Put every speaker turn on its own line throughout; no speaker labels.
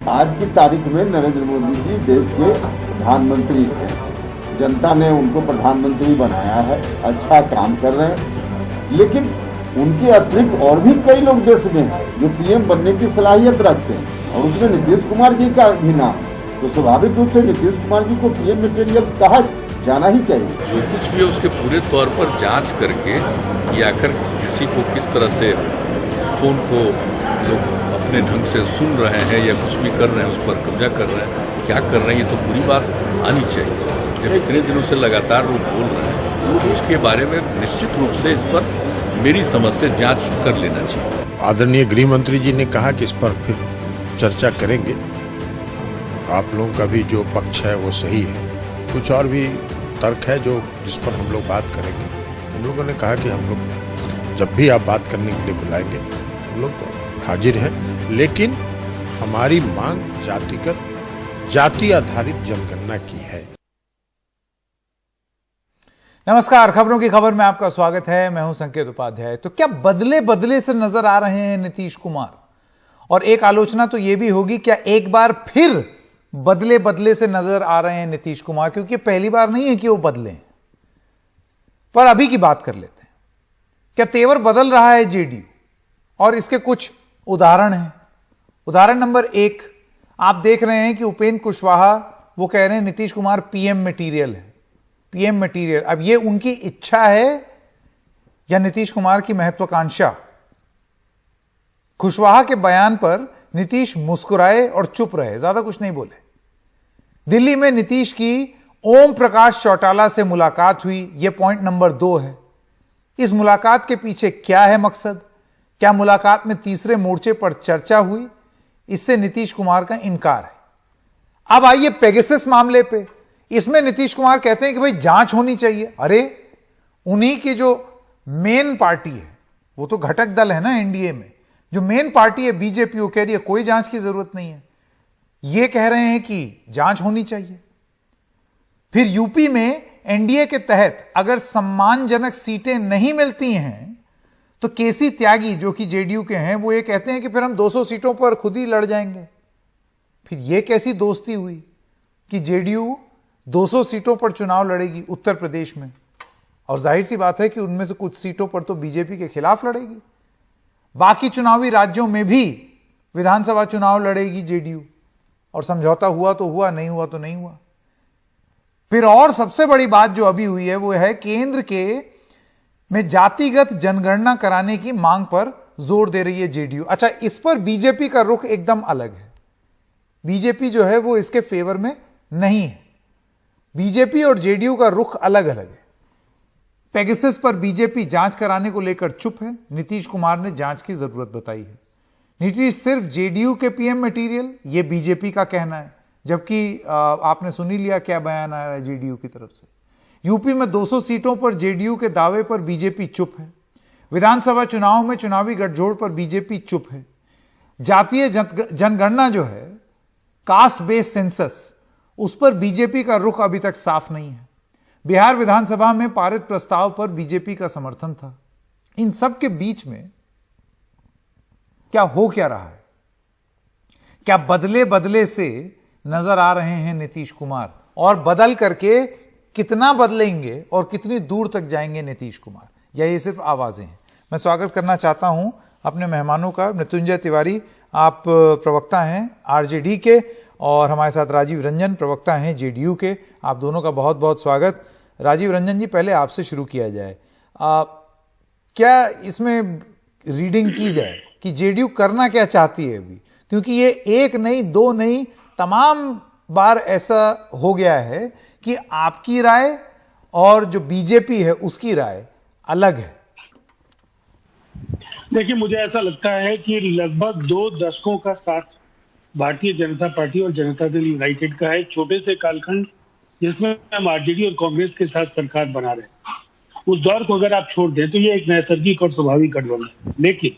आज की तारीख में नरेंद्र मोदी जी देश के प्रधानमंत्री हैं। जनता ने उनको प्रधानमंत्री बनाया है, अच्छा काम कर रहे हैं, लेकिन उनके अतिरिक्त और भी कई लोग देश में हैं जो पीएम बनने की सलाहियत रखते हैं और उसमें नीतीश कुमार जी का भी नाम, तो स्वाभाविक रूप से नीतीश कुमार जी को पीएम मटेरियल कहा जाना ही चाहिए।
जो कुछ भी उसके पूरे तौर पर जांच करके या आखिर किसी को किस तरह से फोन को लोग अपने ढंग से सुन रहे हैं या कुछ भी कर रहे हैं, उस पर कब्जा कर रहे हैं, क्या कर रहे हैं, ये तो पूरी बात आनी चाहिए। जब इतने दिनों से लगातार लोग बोल रहे हैं तो उसके बारे में निश्चित रूप से इस पर मेरी समझ से जांच कर लेना चाहिए।
आदरणीय गृह मंत्री जी ने कहा कि इस पर फिर चर्चा करेंगे। आप लोगों का भी जो पक्ष है वो सही है, कुछ और भी तर्क है जो जिस पर हम लोग बात करेंगे। हम लोगों ने कहा कि हम लोग जब भी आप बात करने के लिए बुलाएंगे हम लोग हाजिर हैं, लेकिन हमारी मांग जातिगत जाति आधारित जनगणना की है।
नमस्कार, खबरों की खबर में आपका स्वागत है। मैं हूं संकेत उपाध्याय। तो क्या बदले बदले से नजर आ रहे हैं नीतीश कुमार? और एक आलोचना तो यह भी होगी, क्या एक बार फिर बदले बदले से नजर आ रहे हैं नीतीश कुमार? क्योंकि पहली बार नहीं है कि वो बदले। पर अभी की बात कर लेते हैं। क्या तेवर बदल रहा है जेडीयू? और इसके कुछ उदाहरण हैं। उदाहरण नंबर 1, आप देख रहे हैं कि उपेंद्र कुशवाहा वो कह रहे हैं नीतीश कुमार पीएम मटेरियल है। पीएम मटेरियल, अब ये उनकी इच्छा है या नीतीश कुमार की महत्वाकांक्षा? कुशवाहा के बयान पर नीतीश मुस्कुराए और चुप रहे, ज्यादा कुछ नहीं बोले। दिल्ली में नीतीश की ओम प्रकाश चौटाला से मुलाकात हुई, यह पॉइंट नंबर 2 है। इस मुलाकात के पीछे क्या है मकसद? क्या मुलाकात में तीसरे मोर्चे पर चर्चा हुई? इससे नीतीश कुमार का इनकार है। अब आइए पेगासस मामले पे। इसमें नीतीश कुमार कहते हैं कि भाई जांच होनी चाहिए। अरे उन्हीं की जो मेन पार्टी है, वो तो घटक दल है ना एनडीए में, जो मेन पार्टी है बीजेपी, वो कह रही है कोई जांच की जरूरत नहीं है। ये कह रहे हैं कि जांच होनी चाहिए। फिर यूपी में एनडीए के तहत अगर सम्मानजनक सीटें नहीं मिलती हैं तो केसी त्यागी जो कि जेडीयू के हैं, वो ये कहते हैं कि फिर हम 200 सीटों पर खुद ही लड़ जाएंगे। फिर ये कैसी दोस्ती हुई कि जेडीयू 200 सीटों पर चुनाव लड़ेगी उत्तर प्रदेश में, और जाहिर सी बात है कि उनमें से कुछ सीटों पर तो बीजेपी के खिलाफ लड़ेगी। बाकी चुनावी राज्यों में भी विधानसभा चुनाव लड़ेगी जेडीयू, और समझौता हुआ तो हुआ, नहीं हुआ तो नहीं हुआ। फिर और सबसे बड़ी बात जो अभी हुई है वो है केंद्र के में जातिगत जनगणना कराने की मांग पर जोर दे रही है जेडीयू। अच्छा, इस पर बीजेपी का रुख एकदम अलग है। बीजेपी जो है वो इसके फेवर में नहीं है। बीजेपी और जेडीयू का रुख अलग अलग है। पेगासस पर बीजेपी जांच कराने को लेकर चुप है। नीतीश कुमार ने जांच की जरूरत बताई है। नीतीश सिर्फ जेडीयू के पीएम मटेरियल, यह बीजेपी का कहना है, जबकि आपने सुन ही लिया क्या बयान आया है जेडीयू की तरफ से। यूपी में 200 सीटों पर जेडीयू के दावे पर बीजेपी चुप है। विधानसभा चुनाव में चुनावी गठजोड़ पर बीजेपी चुप है। जातीय जनगणना जो है, कास्ट बेस्ड सेंसस, उस पर बीजेपी का रुख अभी तक साफ नहीं है। बिहार विधानसभा में पारित प्रस्ताव पर बीजेपी का समर्थन था। इन सब के बीच में क्या हो क्या रहा है? क्या बदले बदले से नजर आ रहे हैं नीतीश कुमार? और बदल करके कितना बदलेंगे और कितनी दूर तक जाएंगे नीतीश कुमार, या ये सिर्फ आवाजें हैं? मैं स्वागत करना चाहता हूं अपने मेहमानों का। मृत्युंजय तिवारी, आप प्रवक्ता हैं आरजेडी के, और हमारे साथ राजीव रंजन, प्रवक्ता हैं जेडीयू के। आप दोनों का बहुत बहुत स्वागत। राजीव रंजन जी, पहले आपसे शुरू किया जाए। क्या इसमें रीडिंग की जाए कि जेडीयू करना क्या चाहती है अभी? क्योंकि ये एक नहीं, दो नहीं, तमाम बार ऐसा हो गया है कि आपकी राय और जो बीजेपी है उसकी राय अलग है।
देखिए, मुझे ऐसा लगता है कि लगभग 2 दशकों का साथ भारतीय जनता पार्टी और जनता दल यूनाइटेड का है, छोटे से कालखंड जिसमें हम आरजेडी और कांग्रेस के साथ सरकार बना रहे हैं। उस दौर को अगर आप छोड़ दें तो ये एक नैसर्गिक और स्वाभाविक गठबंधन है। लेकिन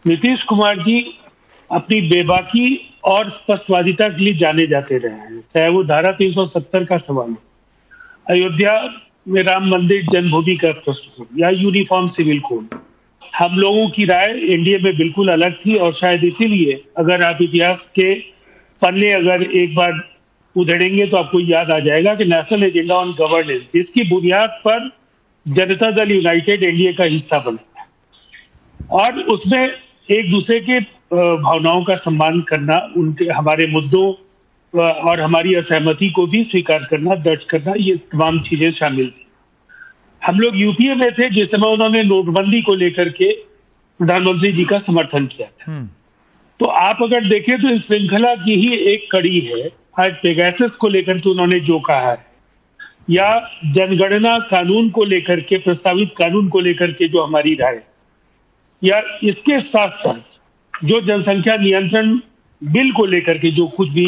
नीतीश कुमार जी अपनी बेबाकी और स्पष्टवादिता के लिए जाने जाते रहे हैं, चाहे वो धारा 370 का सवाल हो, अयोध्या में राम मंदिर जन्मभूमि का प्रश्न हो, या यूनिफॉर्म सिविल कोड। हम लोगों की राय एनडीए में बिल्कुल अलग थी, और शायद इसीलिए अगर आप इतिहास के पन्ने अगर एक बार उधेड़ेंगे तो आपको याद आ जाएगा कि नेशनल एजेंडा ऑन गवर्नेंस, जिसकी बुनियाद पर जनता दल यूनाइटेड एनडीए का हिस्सा बना और उसमें एक दूसरे के भावनाओं का सम्मान करना, उनके हमारे मुद्दों और हमारी असहमति को भी स्वीकार करना, दर्ज करना, ये तमाम चीजें शामिल थी। हम लोग यूपीए में थे जिस समय उन्होंने नोटबंदी को लेकर के प्रधानमंत्री जी का समर्थन किया था। तो आप अगर देखें तो इस श्रृंखला की ही एक कड़ी है। आज पेगासस को लेकर के उन्होंने जो कहा है, या जनगणना कानून को लेकर के, प्रस्तावित कानून को लेकर के जो हमारी राय, या इसके साथ साथ जो जनसंख्या नियंत्रण बिल को लेकर के जो कुछ भी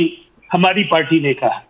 हमारी पार्टी ने कहा,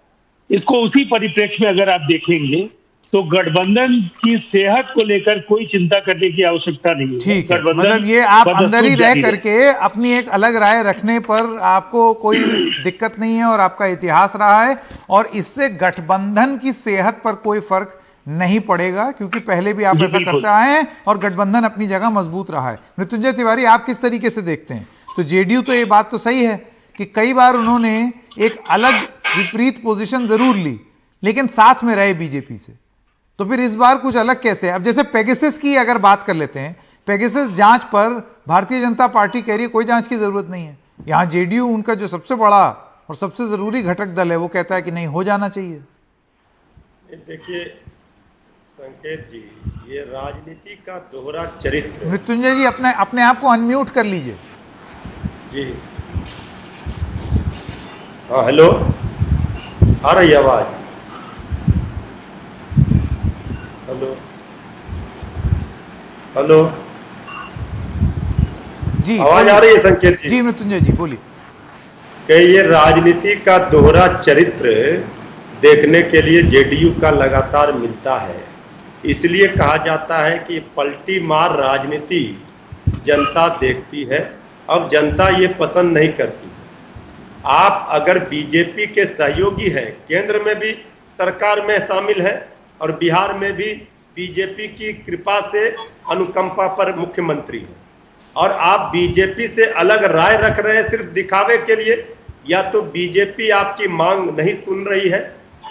इसको उसी परिप्रेक्ष्य में अगर आप देखेंगे तो गठबंधन की सेहत को लेकर कोई चिंता करने की आवश्यकता नहीं है।
ठीक है, मतलब ये आप अंदर ही रह करके अपनी एक अलग राय रखने पर आपको कोई दिक्कत नहीं है और आपका इतिहास रहा है और इससे गठबंधन की सेहत पर कोई फर्क नहीं पड़ेगा, क्योंकि पहले भी आप ऐसा करते आए हैं और गठबंधन अपनी जगह मजबूत रहा है। मृत्युंजय तिवारी, आप किस तरीके से देखते हैं? तो जेडीयू तो ये बात तो सही है कि कई बार उन्होंने एक अलग विपरीत पोजीशन जरूर ली, लेकिन साथ में रहे बीजेपी से। तो फिर इस बार कुछ अलग कैसे? अब जैसे पेगासस की अगर बात कर लेते हैं, पेगासस जांच पर भारतीय जनता पार्टी कह रही है कोई जांच की जरूरत नहीं है। यहां जेडीयू, उनका जो सबसे बड़ा और सबसे जरूरी घटक दल है, वो कहता है कि नहीं, हो जाना चाहिए।
देखिए संकेत जी, ये राजनीति का दोहरा चरित्र।
मृत्युंजय जी, अपने आप को अनम्यूट कर लीजिए
जी। हाँ, हेलो, आ रही आवाज? हेलो हेलो
जी,
आवाज आ रही है संकेत जी?
जी मृत्युंजय जी बोलिए।
कि ये राजनीति का दोहरा चरित्र देखने के लिए जेडीयू का लगातार मिलता है। इसलिए कहा जाता है कि पलटी मार राजनीति जनता देखती है। अब जनता ये पसंद नहीं करती। आप अगर बीजेपी के सहयोगी हैं, केंद्र में भी सरकार में शामिल है और बिहार में भी बीजेपी की कृपा से, अनुकंपा पर मुख्यमंत्री है, और आप बीजेपी से अलग राय रख रहे हैं सिर्फ दिखावे के लिए, या तो बीजेपी आपकी मांग नहीं सुन रही है,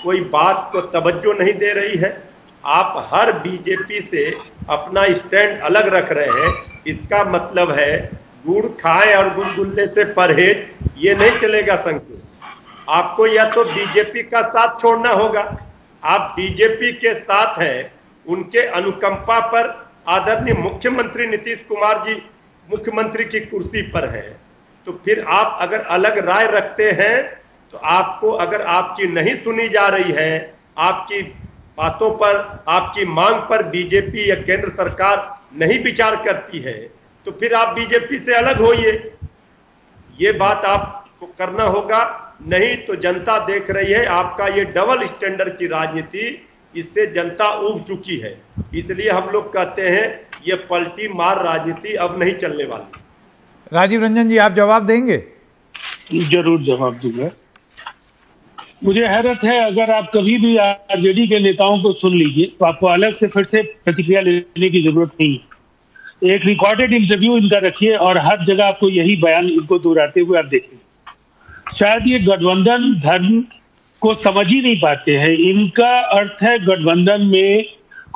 कोई बात को तवज्जो नहीं दे रही है, आप हर बीजेपी से अपना स्टैंड अलग रख रहे हैं। इसका मतलब है गुड़ खाएं और गुलगुल्ले से परहेज, ये नहीं चलेगा संकेत। आपको या तो बीजेपी का साथ छोड़ना होगा। आप बीजेपी के साथ हैं, उनके अनुकंपा पर आदरणीय मुख्यमंत्री नीतीश कुमार जी मुख्यमंत्री की कुर्सी पर हैं, तो फिर आप अगर अलग राय रखते हैं तो आपको, अगर आपकी नहीं सुनी जा रही है, आपकी बातों पर, आपकी मांग पर बीजेपी या केंद्र सरकार नहीं विचार करती है, तो फिर आप बीजेपी से अलग होइए। ये बात आपको करना होगा, नहीं तो जनता देख रही है आपका ये डबल स्टैंडर्ड की राजनीति, इससे जनता ऊब चुकी है। इसलिए हम लोग कहते हैं ये पलटी मार राजनीति अब नहीं चलने वाली।
राजीव रंजन जी, आप जवाब देंगे?
जरूर जवाब दूंगा। मुझे हैरत है, अगर आप कभी भी आरजेडी के नेताओं को सुन लीजिए तो आपको अलग से फिर से प्रतिक्रिया लेने की जरूरत नहीं है। एक रिकॉर्डेड इंटरव्यू इनका रखिए और हर जगह आपको यही बयान इनको दोहराते हुए आप देखें। शायद ये गठबंधन धर्म को समझ ही नहीं पाते हैं। इनका अर्थ है गठबंधन में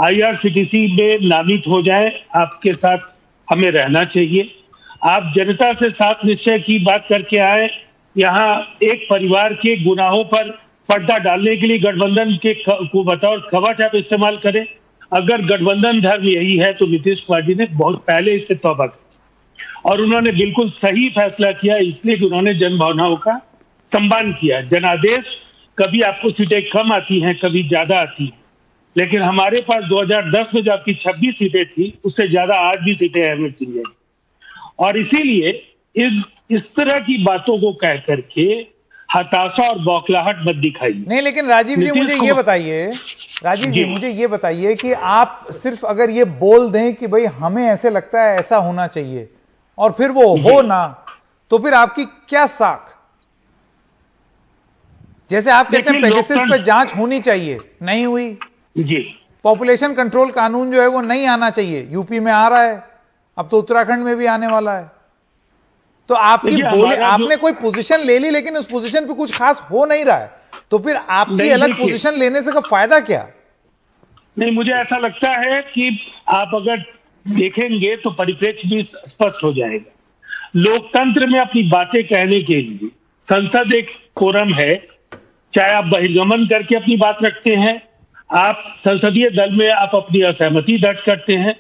आईआरसीटीसी में नामित हो जाए, आपके साथ हमें रहना चाहिए। आप जनता से साथ निश्चय की बात करके आए, यहाँ एक परिवार के गुनाहों पर पर्दा डालने के लिए गठबंधन के को बतौर कवच आप इस्तेमाल करें। अगर गठबंधन धर्म यही है तो नीतीश कुमार जी ने बहुत पहले इससे तौबा की और उन्होंने बिल्कुल सही फैसला किया, इसलिए कि उन्होंने जन भावनाओं का सम्मान किया। जनादेश, कभी आपको सीटें कम आती हैं, कभी ज्यादा आती हैं, लेकिन हमारे पास 2010 में जो आपकी 26 सीटें थी, उससे ज्यादा आज भी सीटें अहमियत की जाएगी। और इसीलिए इस तरह की बातों को कह करके हताशा और बौखलाहट मत दिखाइए।
नहीं, लेकिन राजीव जी मुझे ये बताइए, राजीव जी मुझे ये बताइए कि आप सिर्फ अगर ये बोल दें कि भाई हमें ऐसे लगता है, ऐसा होना चाहिए, और फिर वो हो ना, तो फिर आपकी क्या साख? जैसे आप कहते हैं पेगासस पे जांच होनी चाहिए, नहीं हुई
जी।
पॉपुलेशन कंट्रोल कानून जो है वो नहीं आना चाहिए, यूपी में आ रहा है, अब तो उत्तराखंड में भी आने वाला है। तो आपकी
देखिए,
बोले
हमारा
आपने कोई पोजीशन ले ली, लेकिन उस पोजीशन पे कुछ खास हो नहीं रहा है, तो फिर आपकी
नहीं,
अलग
देखिए।
पोजीशन लेने से का फायदा क्या?
नहीं, मुझे ऐसा लगता है कि आप अगर देखेंगे तो परिप्रेक्ष्य भी स्पष्ट हो जाएगा। लोकतंत्र में अपनी बातें कहने के लिए संसद एक फोरम है, चाहे आप बहिर्गमन करके अपनी बात रखते हैं, आप संसदीय दल में आप अपनी असहमति दर्ज करते हैं,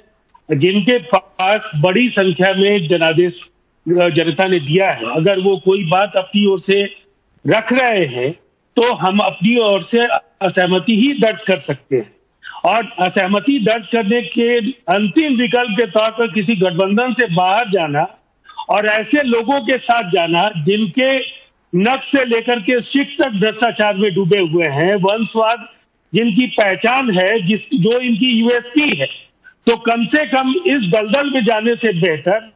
जिनके पास बड़ी संख्या में जनादेश जनता ने दिया है, अगर वो कोई बात अपनी ओर से रख रहे हैं तो हम अपनी ओर से असहमति ही दर्ज कर सकते हैं। और असहमति दर्ज करने के अंतिम विकल्प के तौर पर किसी गठबंधन से बाहर जाना और ऐसे लोगों के साथ जाना जिनके नक्श से लेकर के शिख तक भ्रष्टाचार में डूबे हुए हैं, वंशवाद जिनकी पहचान है, जो इनकी यूएसपी है, तो कम से कम इस दलदल में जाने से बेहतर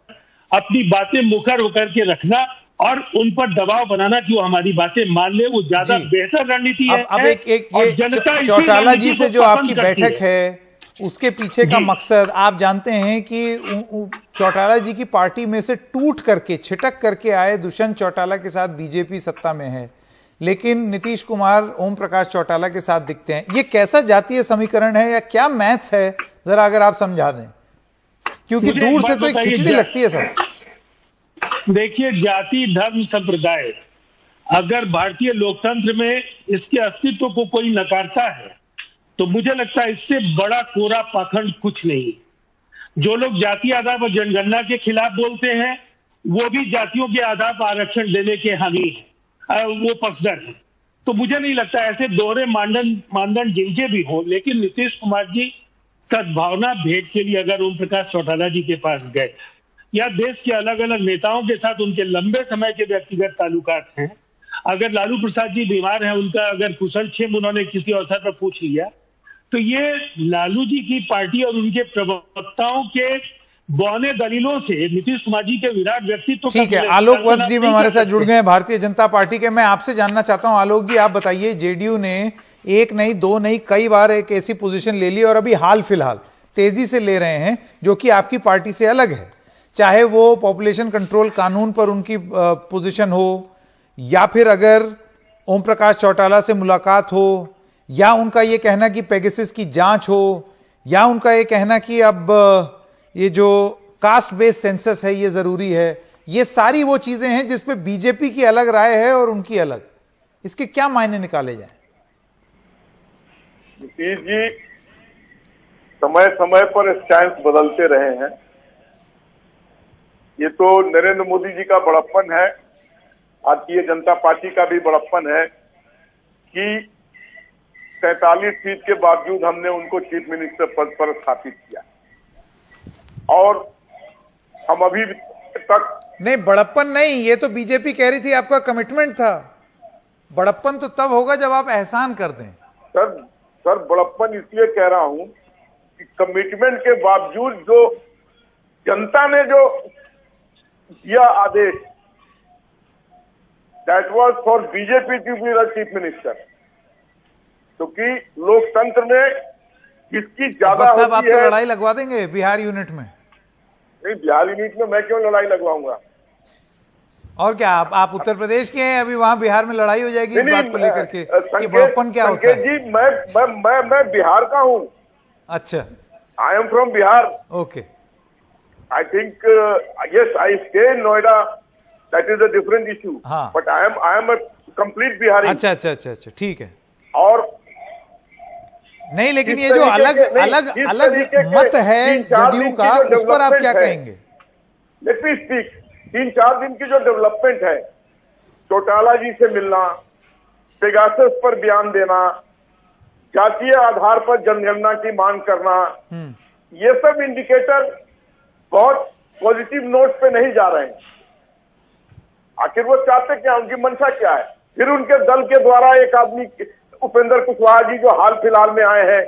अपनी बातें मुखर होकर के रखना और उन पर दबाव बनाना कि वो हमारी बातें मान ले, वो ज्यादा बेहतर रणनीति है।
अब एक
और
ये
जनता इसी
चौटाला जी
रणनीति
से
को
जो
पसंद
आपकी
करती
बैठक है, उसके पीछे का
जी।
मकसद आप जानते हैं कि चौटाला जी की पार्टी में से टूट करके छिटक करके आए दुष्यंत चौटाला के साथ बीजेपी सत्ता में है, लेकिन नीतीश कुमार ओम प्रकाश चौटाला के साथ दिखते हैं। ये कैसा जातीय समीकरण है या क्या मैथ्स है, जरा अगर आप समझा दें, क्योंकि
मुझे एक
दूर से
बात
तो एक
बताइए,
खिचड़ी लगती है सर।
देखिए, जाति धर्म संप्रदाय अगर भारतीय लोकतंत्र में इसके अस्तित्व को कोई नकारता है तो मुझे लगता है इससे बड़ा कोरा पाखंड कुछ नहीं। जो लोग जाति आधार पर जनगणना के खिलाफ बोलते हैं वो भी जातियों के आधार पर आरक्षण देने के हामी हैं, वो पक्षधर हैं। तो मुझे नहीं लगता ऐसे दोहरे मानदंड जिनके भी हो, लेकिन नीतीश कुमार जी सद्भावना भेंट के लिए अगर ओम प्रकाश चौटाला जी के पास गए या देश के अलग अलग नेताओं के साथ उनके लंबे समय के व्यक्तिगत ताल्लुकात हैं, अगर लालू प्रसाद जी बीमार हैं, उनका अगर कुशलक्षेम उन्होंने किसी अवसर पर पूछ लिया, तो ये लालू जी की पार्टी और उनके प्रवक्ताओं के बौने दलीलों से नीतीश कुमार जी के विराट व्यक्तित्व।
ठीक है, आलोक वत्स जी हमारे साथ जुड़ गए हैं भारतीय जनता पार्टी के। मैं आपसे जानना चाहता हूं आलोक जी, आप बताइए, जेडीयू ने एक नहीं दो नहीं कई बार एक ऐसी पोजीशन ले ली और अभी हाल फिलहाल तेजी से ले रहे हैं जो कि आपकी पार्टी से अलग है, चाहे वो पॉपुलेशन कंट्रोल कानून पर उनकी पोजीशन हो, या फिर अगर ओम प्रकाश चौटाला से मुलाकात हो, या उनका यह कहना कि पेगासस की जांच हो, या उनका यह कहना कि अब ये जो कास्ट बेस्ड सेंसस है ये जरूरी है। ये सारी वो चीजें हैं जिस पे बीजेपी की अलग राय है और उनकी अलग। इसके क्या मायने निकाले जाएं?
नीतीश जी समय समय पर स्टैंड बदलते रहे हैं। ये तो नरेंद्र मोदी जी का बड़प्पन है, भारतीय जनता पार्टी का भी बड़प्पन है कि 43 सीट के बावजूद हमने उनको चीफ मिनिस्टर पद पर स्थापित किया और हम अभी तक
नहीं, बड़प्पन नहीं, ये तो बीजेपी कह रही थी आपका कमिटमेंट था। बड़प्पन तो तब होगा जब आप एहसान कर दें।
सर बड़प्पन इसलिए कह रहा हूं कि कमिटमेंट के बावजूद जो जनता ने जो दिया आदेश, that was for BJP to be the chief minister, क्योंकि लोकतंत्र में जिसकी ज्यादा
साहब आप
होती
तो
है।
लड़ाई लगवा देंगे बिहार यूनिट में?
नहीं, बिहार यूनिट में मैं क्यों लड़ाई लगवाऊंगा?
और क्या आप उत्तर प्रदेश के हैं, अभी वहां बिहार में लड़ाई हो जाएगी इस बात को लेकर के कि
संकेत
बड़प्पन क्या होता है?
जी मैं बिहार का हूं।
अच्छा,
I am from Bihar.
Okay.
I think yes, I stay in Noida. That is a different issue.
हाँ.
But I am a complete Bihari.
अच्छा, ठीक है।
और
नहीं, लेकिन
इस
ये जो
तरीके
अलग
के- इस
अलग
तरीके के
मत है
3-4
जदयू
दिन
का,
की जो
उस पर आप क्या
development है,
कहेंगे?
Let me speak. 3-4 दिन की जो डेवलपमेंट है, चौटाला जी से मिलना, पेगासस पर बयान देना, जातीय आधार पर जनगणना की मांग करना, ये सब इंडिकेटर बहुत पॉजिटिव नोट पे नहीं जा रहे हैं। आखिर वो चाहते क्या, उनकी मंशा क्या है? फिर उनके दल के द्वारा एक आदमी उपेंद्र कुशवाहा जी जो हाल फिलहाल में आए हैं,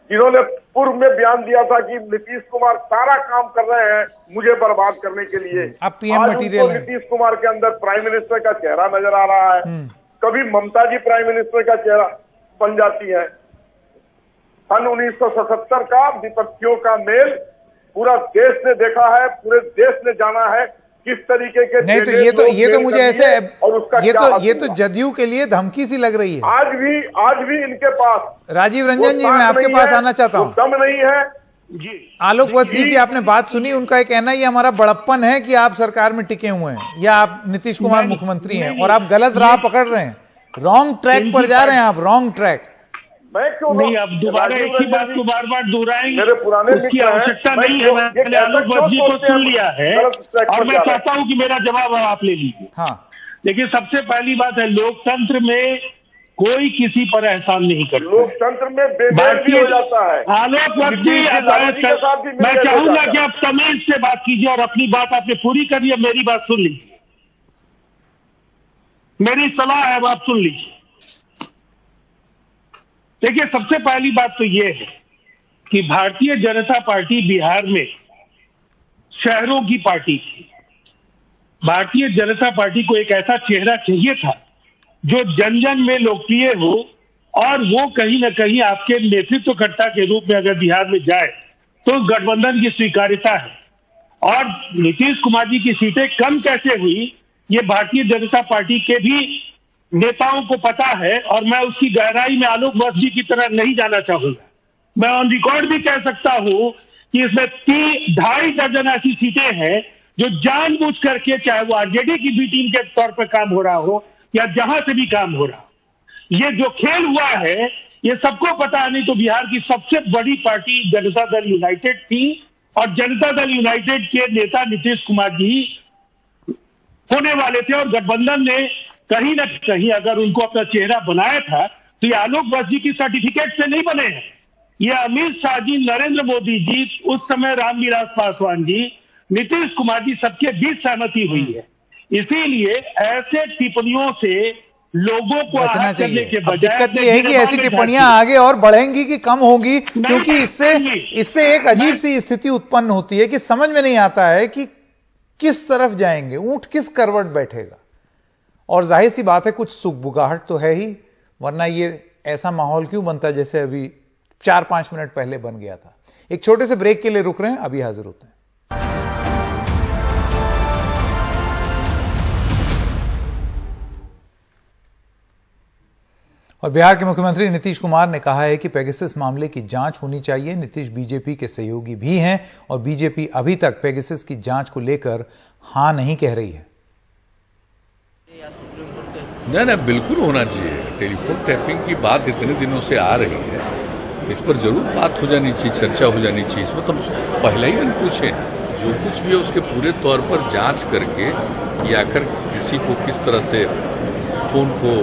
जिन्होंने पूर्व में बयान दिया था कि नीतीश कुमार सारा काम कर रहे हैं मुझे बर्बाद करने के लिए।
अब पीएम
आज
मटेरियल
उनको
है।
नीतीश कुमार के अंदर प्राइम मिनिस्टर का चेहरा नजर आ रहा है, कभी ममता जी प्राइम मिनिस्टर का चेहरा बन जाती है। सन 1977 का विपक्षियों का मेल पूरा देश ने देखा है, पूरे देश ने जाना है किस तरीके के
नहीं, तो ये तो मुझे ऐसे
और उसका
ये तो जदयू के लिए धमकी सी लग रही है।
आज भी इनके पास
राजीव रंजन जी, मैं आपके पास आना चाहता हूँ।
दम नहीं है जी।
आलोक वत्स जी की आपने बात सुनी, उनका एक कहना ये हमारा बड़प्पन है कि आप सरकार में टिके हुए हैं या आप नीतीश कुमार मुख्यमंत्री हैं और आप गलत राह पकड़ रहे हैं, रॉन्ग ट्रैक पर जा रहे हैं आप, रॉन्ग ट्रैक।
नहीं, अब दोबारा एक ही बात को बार बार दोहराएंगे, उसकी आवश्यकता नहीं है। मैंने आलोक वत्स जी को सुन लिया है और मैं चाहता हूं कि मेरा जवाब आप ले लीजिए।
हाँ,
देखिए, सबसे पहली बात है, लोकतंत्र में कोई किसी पर एहसान नहीं करता।
लोकतंत्र में बेमेल भी हो जाता है।
आलोक वत्स जी, मैं चाहूंगा कि आप तमीज से बात कीजिए और अपनी बात आपने पूरी करी है, मेरी बात सुन लीजिए, मेरी सलाह है, आप सुन लीजिए। देखिए, सबसे पहली बात तो यह है कि भारतीय जनता पार्टी बिहार में शहरों की पार्टी थी। भारतीय जनता पार्टी को एक ऐसा चेहरा चाहिए था जो जन जन में लोकप्रिय हो, और वो कहीं ना कहीं आपके नेतृत्वकर्ता के रूप में अगर बिहार में जाए तो गठबंधन की स्वीकार्यता है। और नीतीश कुमार जी की सीटें कम कैसे हुई, ये भारतीय जनता पार्टी के भी नेताओं को पता है, और मैं उसकी गहराई में आलोक वत्स जी की तरह नहीं जाना चाहूंगा। मैं ऑन रिकॉर्ड भी कह सकता हूं कि इसमें 2.5 दर्जन ऐसी सीटें हैं जो जानबूझ करके, चाहे वो आरजेडी की बी टीम के तौर पर काम हो रहा हो या जहां से भी काम हो रहा हो, ये जो खेल हुआ है ये सबको पता है। नहीं तो बिहार की सबसे बड़ी पार्टी जनता दल यूनाइटेड थी, और जनता दल यूनाइटेड के नेता नीतीश कुमार जी होने वाले थे, और गठबंधन ने कहीं ना कहीं अगर उनको अपना चेहरा बनाया था तो ये आलोक वत्स जी की सर्टिफिकेट से नहीं बने हैं। ये अमित शाह जी, नरेंद्र मोदी जी, उस समय रामविलास पासवान जी, नीतीश कुमार जी, सबके बीच सहमति हुई है। इसीलिए ऐसे टिप्पणियों से लोगों को आहत करने के बजाय,
दिक्कत ये है कि ऐसी टिप्पणियां आगे और बढ़ेंगी कि कम होगी, क्योंकि इससे एक अजीब सी स्थिति उत्पन्न होती है कि समझ में नहीं आता है कि किस तरफ जाएंगे, ऊंट किस करवट बैठेगा। और जाहिर सी बात है कुछ सुगबुगाहट तो है ही, वरना ये ऐसा माहौल क्यों बनता है जैसे अभी 4-5 मिनट पहले बन गया था। एक छोटे से ब्रेक के लिए रुक रहे हैं, अभी हाजिर होते हैं। और बिहार के मुख्यमंत्री नीतीश कुमार ने कहा है कि पेगासस मामले की जांच होनी चाहिए। नीतीश बीजेपी के सहयोगी भी हैं और बीजेपी अभी तक पेगासस की जांच को लेकर हां नहीं कह रही है।
नहीं, बिल्कुल होना चाहिए। टेलीफोन टैपिंग की बात इतने दिनों से आ रही है, इस पर जरूर बात हो जानी चाहिए, चर्चा हो जानी चाहिए। इसमें तो पहले ही दिन पूछे, जो कुछ भी है उसके पूरे तौर पर जांच करके कि आखिर किसी को किस तरह से फोन को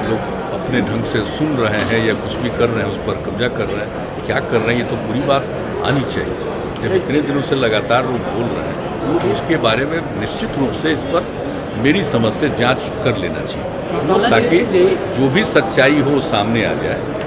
लोग अपने ढंग से सुन रहे हैं या कुछ भी कर रहे हैं, उस पर कब्जा कर रहे हैं, क्या कर रहे हैं, ये तो पूरी बात आनी चाहिए। जब इतने दिनों से लगातार लोग बोल रहे हैं तो उसके बारे में निश्चित रूप से इस पर मेरी समझ से जांच कर लेना चाहिए, ताकि जो भी सच्चाई हो सामने आ जाए।